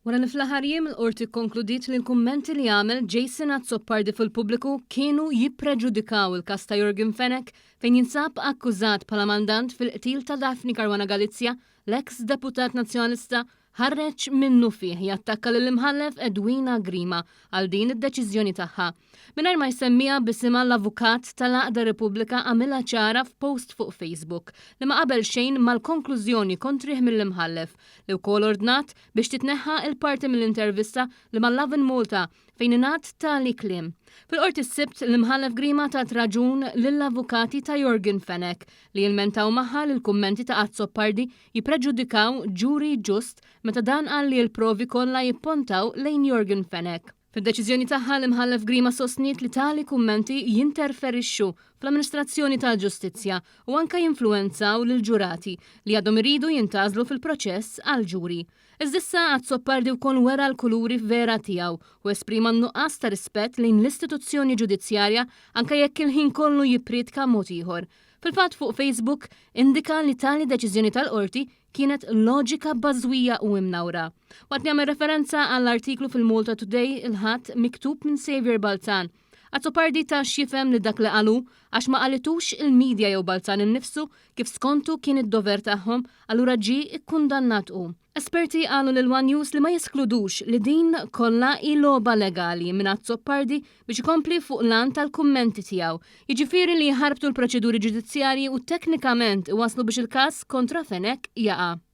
Wara li fl-aħħar jiem l-qorti konkludiet li l-kummenti li għamel Jason Azzopardi fil-pubbliku kienu jippreġudikaw il-każ ta' Jorgen Fenech fejn jinsab akkużat bħala mandant fil-qtil ta' Daphne Caruana Galizia, l-eks deputat nazzjonalista ħarreġ minnu fih jattakka lill-imħallef Edwina Grima għal din id-deċiżjoni tagħha. Mingħajr ma jsemmija bisimha l-avukat tal-Għaqda Repubblika għamilha ċara f'post fuq Facebook li ma qabel xejn mal-konklużjoni kontrih mill-imħallef li wkoll ordnat biex titneħħa il-parti mill-intervista li mal-Lovin Malta fejn ingħad tali kliem. Fil-qorti s-sibt l-imħallef Grima tat raġun lill-avukati ta' Jorgen Fenech li jilmentaw magħha li l-kummenti ta' Azzopardi jippreġudikaw ġuri ġust meta dan qal li l-provi kollha jippontaw lejn Jorgen Fenech. Fid-deċiżjoni tagħha l-imħallef Grima sostniet li tali kummenti jinterferixxu fl-amministrazzjoni tal-ġustizzja u anke jinfluwenzaw lil ġurati li għadhom iridu jintgħażlu fil-proċess għal ġuri. Iżdissa Azzopardi wkoll wera l-kuluri vera tiegħu u esprima nuqqas ta' rispett lejn l-istituzzjoni ġudizzjarja anke jekk il-ħin kollu jippridka mod ieħor. Fil-fatt fuq Facebook indika li tali deċiżjoni tal-qorti kienet loġika bażwija u imnawra. Waqt jagħmel referenza għall-artiklu fil-Malta Today il-ħadd miktub minn Xavier Balzan. Azzopardi tax jifhem li dak li qalu għax ma qalitux il-medja jew Balzan innifsu kif skontu kien id-dover tagħhom allura ġie ikkundannat hu. Esperti qalu lil One News li ma jeskludux li din kollha hi logħba legali minn Azzopardi biex ikompli fuq lan tal-kummenti tiegħu. Jiġifieri li jħarbtu l-proċeduri ġudizzjarji u teknikament iwasslu biex il-każ kontra Fenech jaqa'.